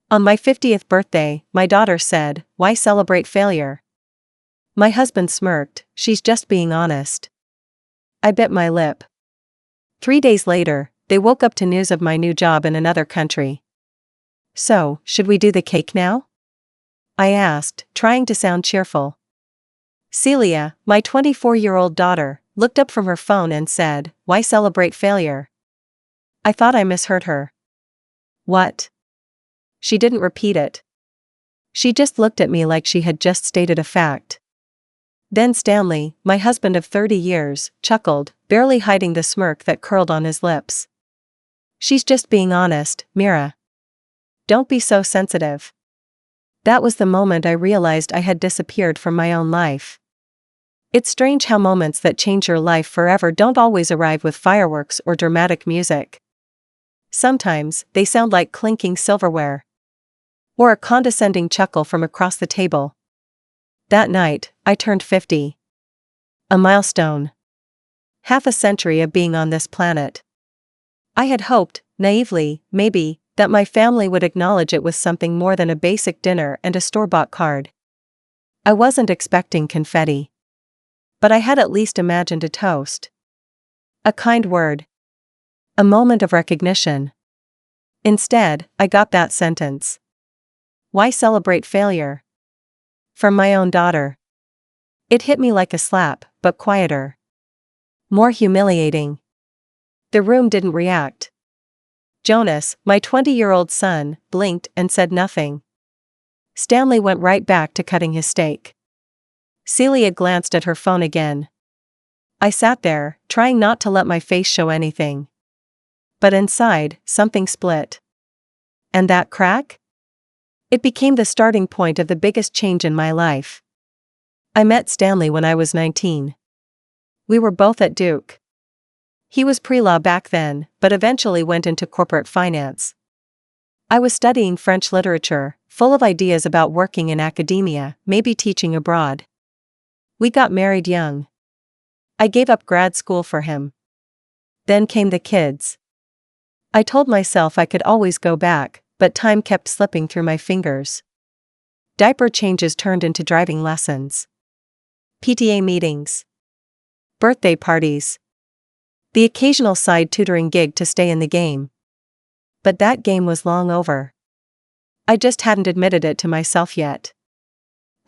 On my 50th birthday, my daughter said, "Why celebrate failure?" My husband smirked, "She's just being honest." I bit my lip. 3 days later, they woke up to news of my new job in another country. "So, should we do the cake now?" I asked, trying to sound cheerful. Celia, my 24-year-old daughter, looked up from her phone and said, "Why celebrate failure?" I thought I misheard her. "What?" She didn't repeat it. She just looked at me like she had just stated a fact. Then Stanley, my husband of 30 years, chuckled, barely hiding the smirk that curled on his lips. "She's just being honest, Mira. Don't be so sensitive." That was the moment I realized I had disappeared from my own life. It's strange how moments that change your life forever don't always arrive with fireworks or dramatic music. Sometimes, they sound like clinking silverware. Or a condescending chuckle from across the table. That night, I turned 50. A milestone. Half a century of being on this planet. I had hoped, naively, maybe, that my family would acknowledge it with something more than a basic dinner and a store-bought card. I wasn't expecting confetti. But I had at least imagined a toast. A kind word. A moment of recognition. Instead, I got that sentence. "Why celebrate failure?" From my own daughter. It hit me like a slap, but quieter. More humiliating. The room didn't react. Jonas, my 20-year-old son, blinked and said nothing. Stanley went right back to cutting his steak. Celia glanced at her phone again. I sat there, trying not to let my face show anything. But inside, something split. And that crack? It became the starting point of the biggest change in my life. I met Stanley when I was 19. We were both at Duke. He was pre-law back then, but eventually went into corporate finance. I was studying French literature, full of ideas about working in academia, maybe teaching abroad. We got married young. I gave up grad school for him. Then came the kids. I told myself I could always go back, but time kept slipping through my fingers. Diaper changes turned into driving lessons. PTA meetings. Birthday parties. The occasional side tutoring gig to stay in the game. But that game was long over. I just hadn't admitted it to myself yet.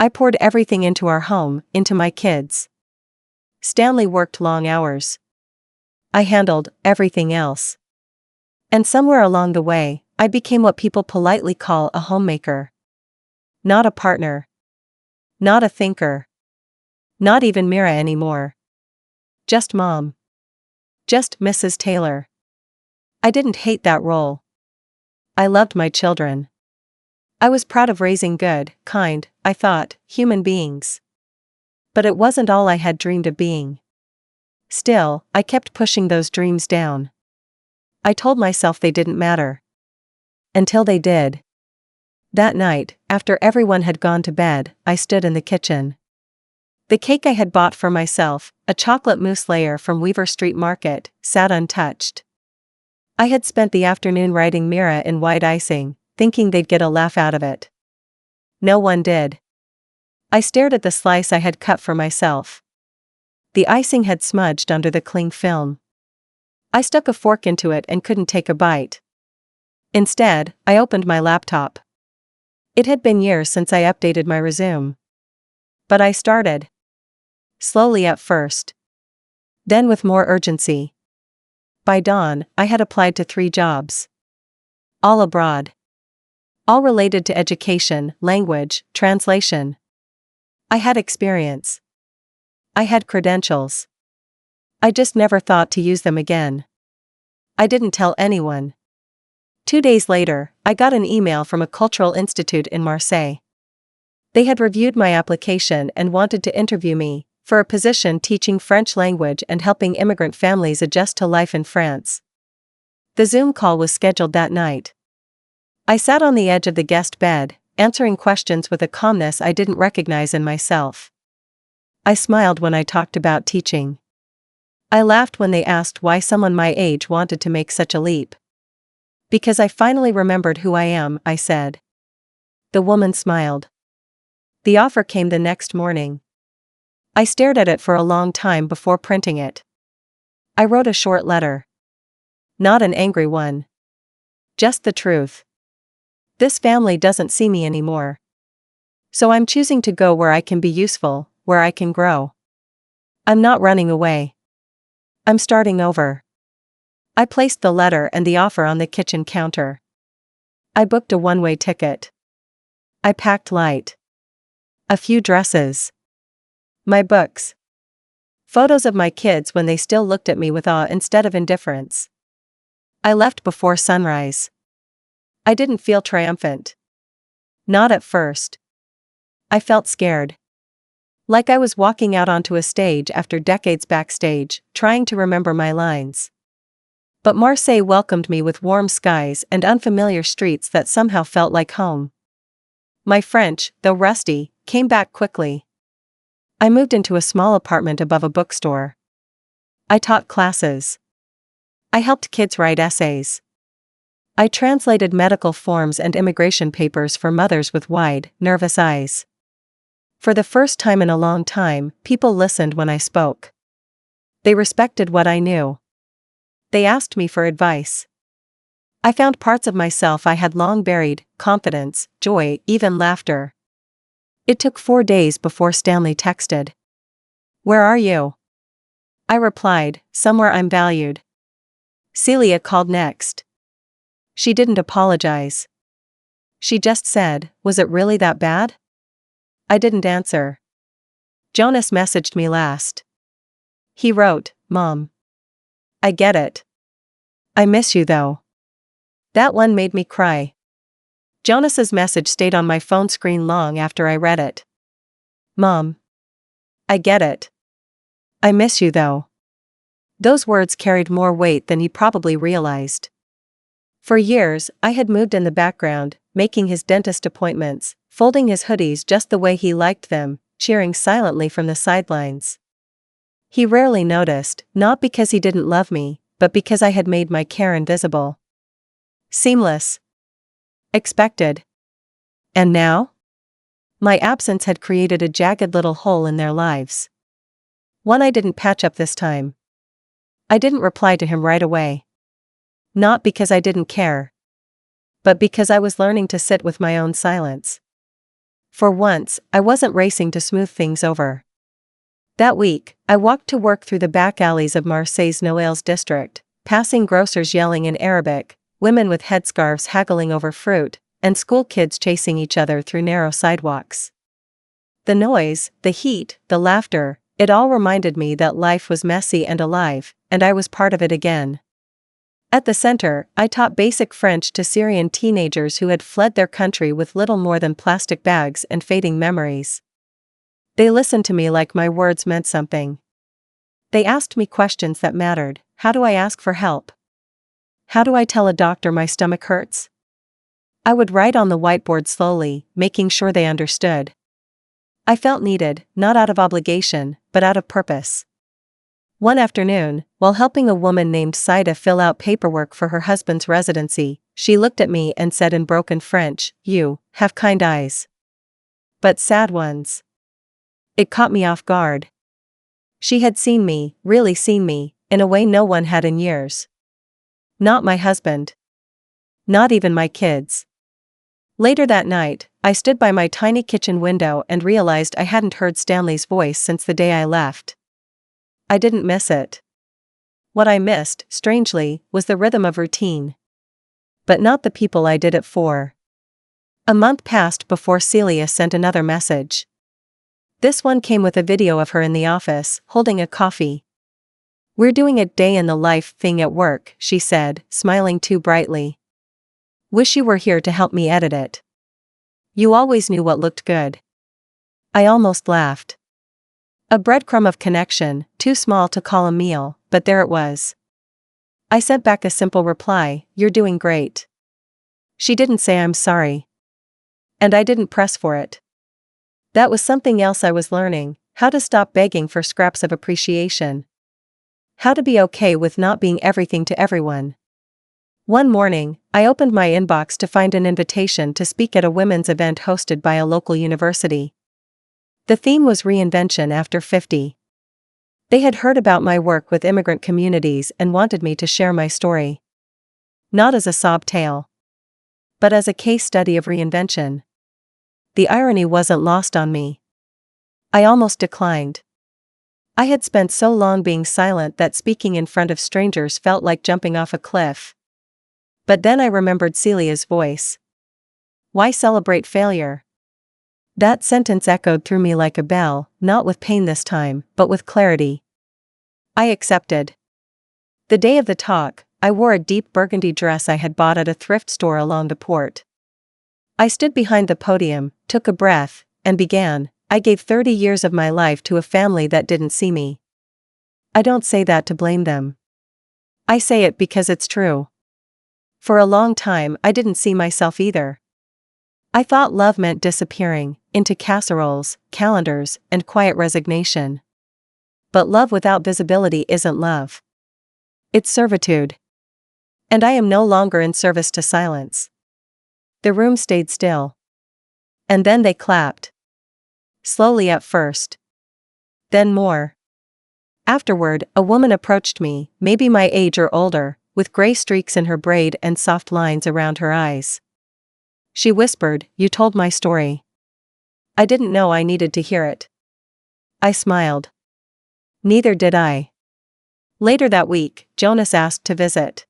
I poured everything into our home, into my kids. Stanley worked long hours. I handled everything else. And somewhere along the way, I became what people politely call a homemaker. Not a partner. Not a thinker. Not even Mira anymore. Just mom. Just Mrs. Taylor. I didn't hate that role. I loved my children. I was proud of raising good, kind, I thought, human beings. But it wasn't all I had dreamed of being. Still, I kept pushing those dreams down. I told myself they didn't matter. Until they did. That night, after everyone had gone to bed, I stood in the kitchen. The cake I had bought for myself, a chocolate mousse layer from Weaver Street Market, sat untouched. I had spent the afternoon writing Mira in white icing, thinking they'd get a laugh out of it. No one did. I stared at the slice I had cut for myself. The icing had smudged under the cling film. I stuck a fork into it and couldn't take a bite. Instead, I opened my laptop. It had been years since I updated my resume. But I started. Slowly at first. Then with more urgency. By dawn, I had applied to 3 jobs. All abroad. All related to education, language, translation. I had experience. I had credentials. I just never thought to use them again. I didn't tell anyone. 2 days later, I got an email from a cultural institute in Marseille. They had reviewed my application and wanted to interview me for a position teaching French language and helping immigrant families adjust to life in France. The Zoom call was scheduled that night. I sat on the edge of the guest bed, answering questions with a calmness I didn't recognize in myself. I smiled when I talked about teaching. I laughed when they asked why someone my age wanted to make such a leap. Because I finally remembered who I am, I said. The woman smiled. The offer came the next morning. I stared at it for a long time before printing it. I wrote a short letter. Not an angry one. Just the truth. This family doesn't see me anymore. So I'm choosing to go where I can be useful, where I can grow. I'm not running away. I'm starting over. I placed the letter and the offer on the kitchen counter. I booked a one-way ticket. I packed light. A few dresses. My books. Photos of my kids when they still looked at me with awe instead of indifference. I left before sunrise. I didn't feel triumphant. Not at first. I felt scared. Like I was walking out onto a stage after decades backstage, trying to remember my lines. But Marseille welcomed me with warm skies and unfamiliar streets that somehow felt like home. My French, though rusty, came back quickly. I moved into a small apartment above a bookstore. I taught classes. I helped kids write essays. I translated medical forms and immigration papers for mothers with wide, nervous eyes. For the first time in a long time, people listened when I spoke. They respected what I knew. They asked me for advice. I found parts of myself I had long buried: confidence, joy, even laughter. It took 4 days before Stanley texted. "Where are you?" I replied, "Somewhere I'm valued." Celia called next. She didn't apologize. She just said, "Was it really that bad?" I didn't answer. Jonas messaged me last. He wrote, "Mom. I get it. I miss you though." That one made me cry. Jonas's message stayed on my phone screen long after I read it. "Mom. I get it. I miss you though." Those words carried more weight than he probably realized. For years, I had moved in the background, making his dentist appointments, folding his hoodies just the way he liked them, cheering silently from the sidelines. He rarely noticed, not because he didn't love me, but because I had made my care invisible. Seamless. Expected. And now? My absence had created a jagged little hole in their lives. One I didn't patch up this time. I didn't reply to him right away. Not because I didn't care, but because I was learning to sit with my own silence. For once, I wasn't racing to smooth things over. That week, I walked to work through the back alleys of Marseille's Noailles district, passing grocers yelling in Arabic, women with headscarves haggling over fruit, and school kids chasing each other through narrow sidewalks. The noise, the heat, the laughter, it all reminded me that life was messy and alive, and I was part of it again. At the center, I taught basic French to Syrian teenagers who had fled their country with little more than plastic bags and fading memories. They listened to me like my words meant something. They asked me questions that mattered. How do I ask for help? How do I tell a doctor my stomach hurts? I would write on the whiteboard slowly, making sure they understood. I felt needed, not out of obligation, but out of purpose. One afternoon, while helping a woman named Saida fill out paperwork for her husband's residency, she looked at me and said in broken French, "You have kind eyes. But sad ones." It caught me off guard. She had seen me, really seen me, in a way no one had in years. Not my husband. Not even my kids. Later that night, I stood by my tiny kitchen window and realized I hadn't heard Stanley's voice since the day I left. I didn't miss it. What I missed, strangely, was the rhythm of routine. But not the people I did it for. A month passed before Celia sent another message. This one came with a video of her in the office, holding a coffee. "We're doing a day in the life thing at work," she said, smiling too brightly. "Wish you were here to help me edit it. You always knew what looked good." I almost laughed. A breadcrumb of connection, too small to call a meal, but there it was. I sent back a simple reply, "You're doing great." She didn't say I'm sorry. And I didn't press for it. That was something else I was learning, how to stop begging for scraps of appreciation. How to be okay with not being everything to everyone. One morning, I opened my inbox to find an invitation to speak at a women's event hosted by a local university. The theme was reinvention after 50. They had heard about my work with immigrant communities and wanted me to share my story. Not as a sob tale, but as a case study of reinvention. The irony wasn't lost on me. I almost declined. I had spent so long being silent that speaking in front of strangers felt like jumping off a cliff. But then I remembered Celia's voice. Why celebrate failure? That sentence echoed through me like a bell, not with pain this time, but with clarity. I accepted. The day of the talk, I wore a deep burgundy dress I had bought at a thrift store along the port. I stood behind the podium, took a breath, and began. I gave 30 years of my life to a family that didn't see me. I don't say that to blame them. I say it because it's true. For a long time I didn't see myself either. I thought love meant disappearing, into casseroles, calendars, and quiet resignation. But love without visibility isn't love. It's servitude. And I am no longer in service to silence. The room stayed still. And then they clapped. Slowly at first. Then more. Afterward, a woman approached me, maybe my age or older, with gray streaks in her braid and soft lines around her eyes. She whispered, "You told my story." I didn't know I needed to hear it. I smiled. Neither did I. Later that week, Jonas asked to visit.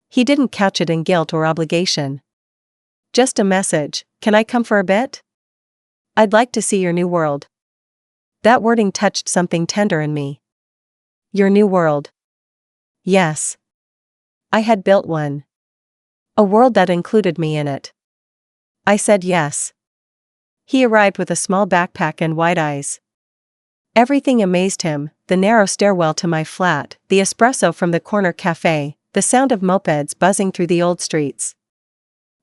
He didn't couch it in guilt or obligation. Just a message, "Can I come for a bit? I'd like to see your new world." That wording touched something tender in me. Your new world. Yes. I had built one. A world that included me in it. I said yes. He arrived with a small backpack and wide eyes. Everything amazed him: the narrow stairwell to my flat, the espresso from the corner cafe, the sound of mopeds buzzing through the old streets.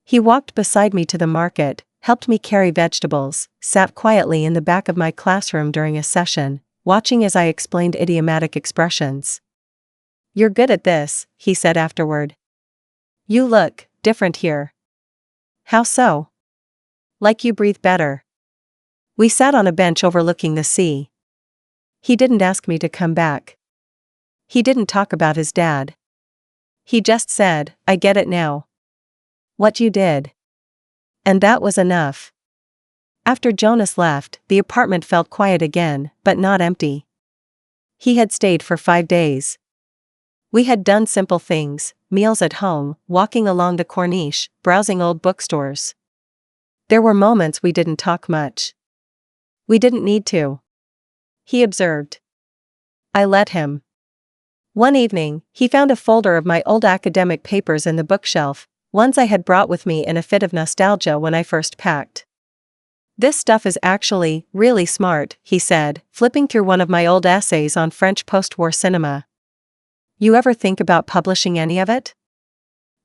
He walked beside me to the market, helped me carry vegetables, sat quietly in the back of my classroom during a session, watching as I explained idiomatic expressions. "You're good at this," he said afterward. "You look different here." "How so?" "Like you breathe better." We sat on a bench overlooking the sea. He didn't ask me to come back. He didn't talk about his dad. He just said, "I get it now. What you did." And that was enough. After Jonas left, the apartment felt quiet again, but not empty. He had stayed for 5 days. We had done simple things: meals at home, walking along the Corniche, browsing old bookstores. There were moments we didn't talk much. We didn't need to. He observed. I let him. One evening, he found a folder of my old academic papers in the bookshelf, ones I had brought with me in a fit of nostalgia when I first packed. "This stuff is actually really smart," he said, flipping through one of my old essays on French post-war cinema. "You ever think about publishing any of it?"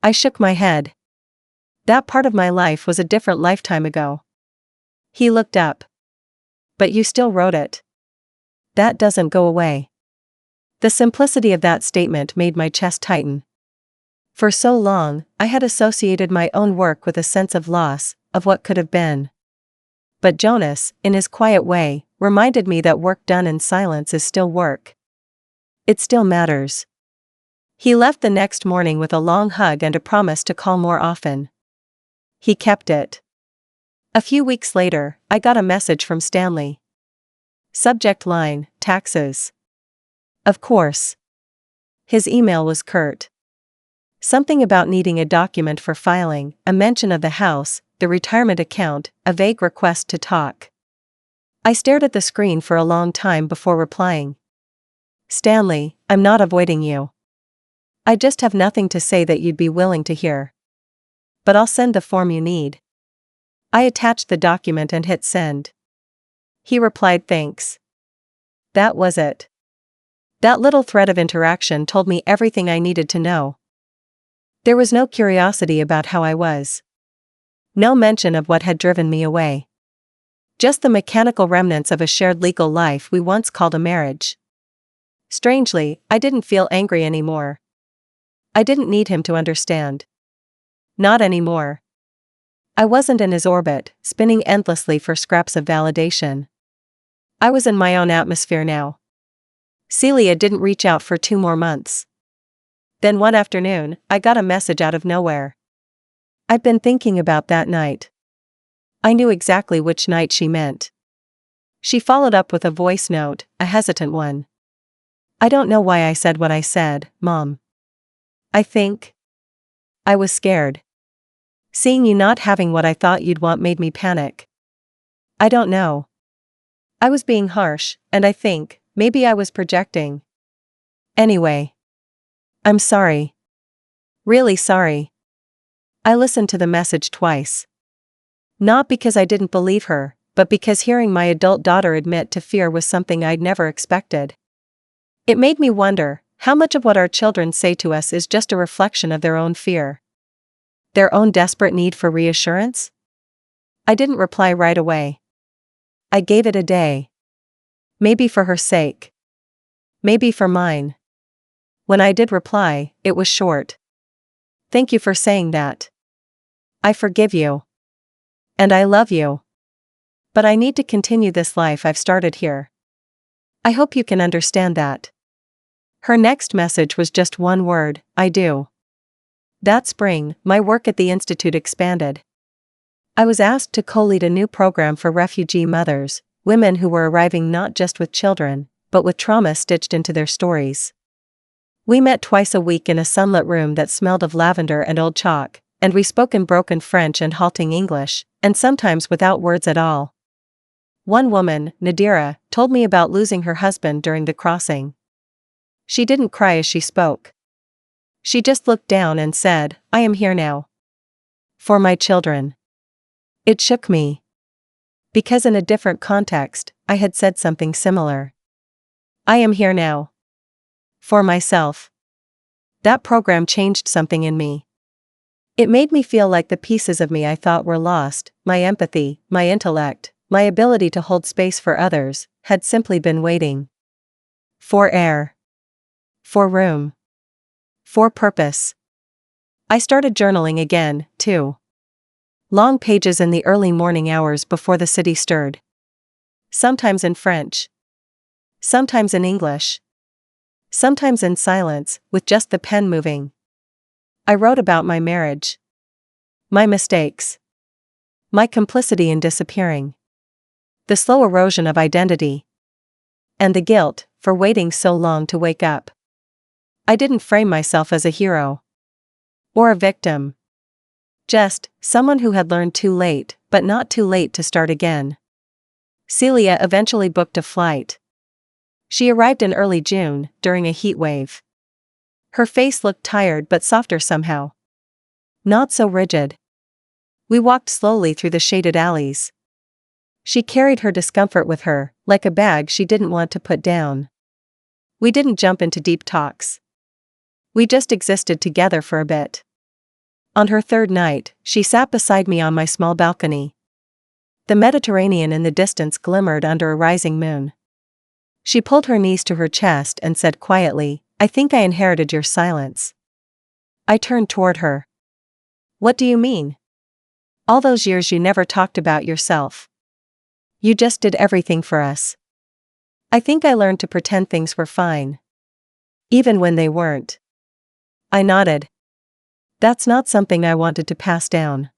I shook my head. That part of my life was a different lifetime ago. He looked up. "But you still wrote it. That doesn't go away." The simplicity of that statement made my chest tighten. For so long, I had associated my own work with a sense of loss, of what could have been. But Jonas, in his quiet way, reminded me that work done in silence is still work. It still matters. He left the next morning with a long hug and a promise to call more often. He kept it. A few weeks later, I got a message from Stanley. Subject line: taxes. Of course. His email was curt. Something about needing a document for filing, a mention of the house, the retirement account, a vague request to talk. I stared at the screen for a long time before replying. "Stanley, I'm not avoiding you. I just have nothing to say that you'd be willing to hear. But I'll send the form you need." I attached the document and hit send. He replied, "Thanks." That was it. That little thread of interaction told me everything I needed to know. There was no curiosity about how I was. No mention of what had driven me away. Just the mechanical remnants of a shared legal life we once called a marriage. Strangely, I didn't feel angry anymore. I didn't need him to understand. Not anymore. I wasn't in his orbit, spinning endlessly for scraps of validation. I was in my own atmosphere now. Celia didn't reach out for 2 more months. Then one afternoon, I got a message out of nowhere. I'd been thinking about that night. I knew exactly which night she meant. She followed up with a voice note, a hesitant one. I don't know why I said what I said, Mom. I think I was scared. Seeing you not having what I thought you'd want made me panic. I don't know. I was being harsh, and I think, maybe I was projecting. Anyway. I'm sorry. Really sorry. I listened to the message twice. Not because I didn't believe her, but because hearing my adult daughter admit to fear was something I'd never expected. It made me wonder, how much of what our children say to us is just a reflection of their own fear? Their own desperate need for reassurance? I didn't reply right away. I gave it a day. Maybe for her sake. Maybe for mine. When I did reply, it was short. Thank you for saying that. I forgive you. And I love you. But I need to continue this life I've started here. I hope you can understand that. Her next message was just one word, I do. That spring, my work at the Institute expanded. I was asked to co-lead a new program for refugee mothers, women who were arriving not just with children, but with trauma stitched into their stories. We met twice a week in a sunlit room that smelled of lavender and old chalk, and we spoke in broken French and halting English, and sometimes without words at all. One woman, Nadira, told me about losing her husband during the crossing. She didn't cry as she spoke. She just looked down and said, I am here now. For my children. It shook me. Because in a different context, I had said something similar. I am here now. For myself. That program changed something in me. It made me feel like the pieces of me I thought were lost, my empathy, my intellect, my ability to hold space for others, had simply been waiting. For air. For room. For purpose. I started journaling again, too. Long pages in the early morning hours before the city stirred. Sometimes in French. Sometimes in English. Sometimes in silence, with just the pen moving. I wrote about my marriage. My mistakes. My complicity in disappearing. The slow erosion of identity. And the guilt, for waiting so long to wake up. I didn't frame myself as a hero. Or a victim. Just, someone who had learned too late, but not too late to start again. Celia eventually booked a flight. She arrived in early June, during a heat wave. Her face looked tired but softer somehow. Not so rigid. We walked slowly through the shaded alleys. She carried her discomfort with her, like a bag she didn't want to put down. We didn't jump into deep talks. We just existed together for a bit. On her third night, she sat beside me on my small balcony. The Mediterranean in the distance glimmered under a rising moon. She pulled her knees to her chest and said quietly, I think I inherited your silence. I turned toward her. What do you mean? All those years you never talked about yourself. You just did everything for us. I think I learned to pretend things were fine. Even when they weren't. I nodded. That's not something I wanted to pass down.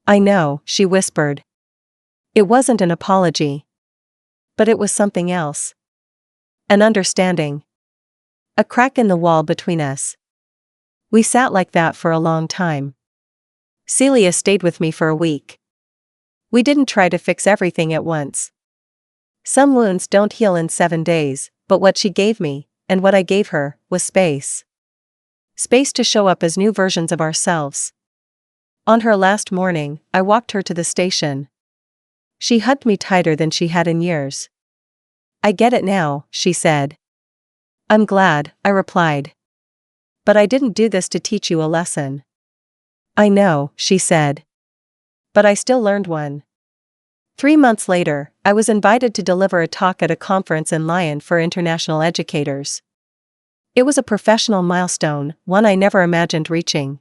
I know, she whispered. It wasn't an apology. But it was something else. An understanding. A crack in the wall between us. We sat like that for a long time. Celia stayed with me for a week. We didn't try to fix everything at once. Some wounds don't heal in 7 days, but what she gave me, and what I gave her, was space. Space to show up as new versions of ourselves. On her last morning, I walked her to the station. She hugged me tighter than she had in years. I get it now, she said. I'm glad, I replied. But I didn't do this to teach you a lesson. I know, she said. But I still learned one. 3 months later, I was invited to deliver a talk at a conference in Lyon for international educators. It was a professional milestone, one I never imagined reaching.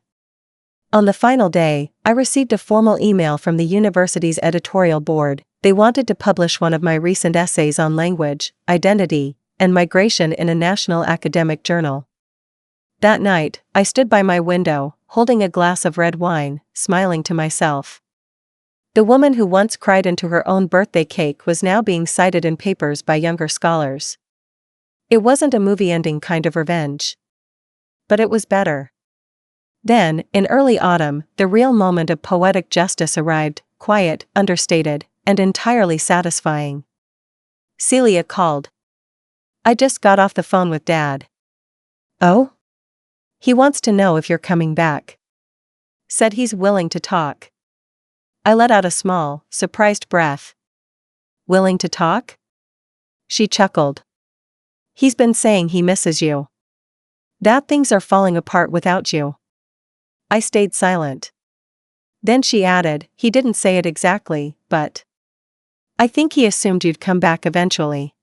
On the final day, I received a formal email from the university's editorial board. They wanted to publish one of my recent essays on language, identity, and migration in a national academic journal. That night, I stood by my window, holding a glass of red wine, smiling to myself. The woman who once cried into her own birthday cake was now being cited in papers by younger scholars. It wasn't a movie ending kind of revenge. But it was better. Then, in early autumn, the real moment of poetic justice arrived, quiet, understated, and entirely satisfying. Celia called. I just got off the phone with Dad. Oh? He wants to know if you're coming back. Said he's willing to talk. I let out a small, surprised breath. Willing to talk? She chuckled. He's been saying he misses you. That things are falling apart without you. I stayed silent. Then she added, he didn't say it exactly, but I think he assumed you'd come back eventually.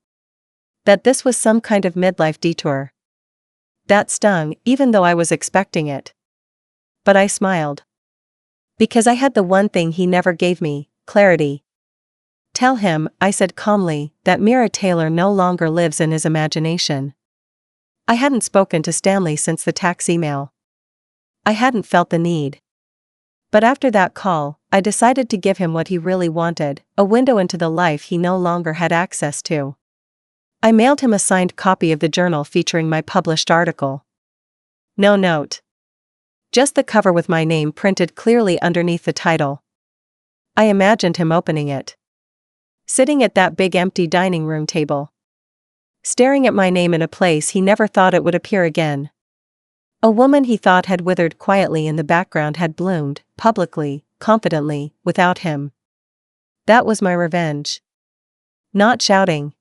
That this was some kind of midlife detour. That stung, even though I was expecting it. But I smiled. Because I had the one thing he never gave me, clarity. Tell him, I said calmly, that Mira Taylor no longer lives in his imagination. I hadn't spoken to Stanley since the tax email. I hadn't felt the need. But after that call, I decided to give him what he really wanted, a window into the life he no longer had access to. I mailed him a signed copy of the journal featuring my published article. No note. Just the cover with my name printed clearly underneath the title. I imagined him opening it. Sitting at that big empty dining room table. Staring at my name in a place he never thought it would appear again. A woman he thought had withered quietly in the background had bloomed, publicly, confidently, without him. That was my revenge. Not shouting.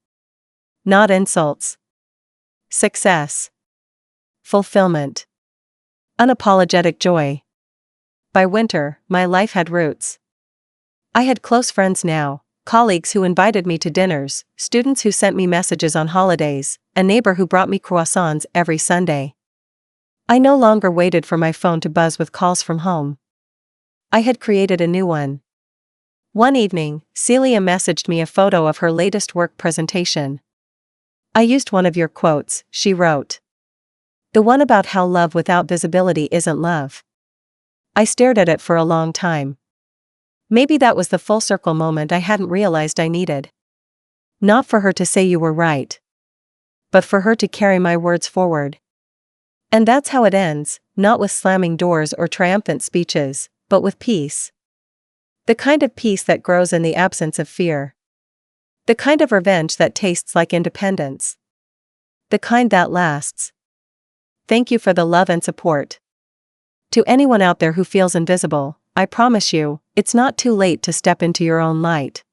Not insults. Success. Fulfillment. Unapologetic joy. By winter, my life had roots. I had close friends now, colleagues who invited me to dinners, students who sent me messages on holidays, a neighbor who brought me croissants every Sunday. I no longer waited for my phone to buzz with calls from home. I had created a new one. One evening, Celia messaged me a photo of her latest work presentation. I used one of your quotes, she wrote. The one about how love without visibility isn't love. I stared at it for a long time. Maybe that was the full circle moment I hadn't realized I needed. Not for her to say you were right. But for her to carry my words forward. And that's how it ends, not with slamming doors or triumphant speeches, but with peace. The kind of peace that grows in the absence of fear. The kind of revenge that tastes like independence. The kind that lasts. Thank you for the love and support. To anyone out there who feels invisible, I promise you, it's not too late to step into your own light.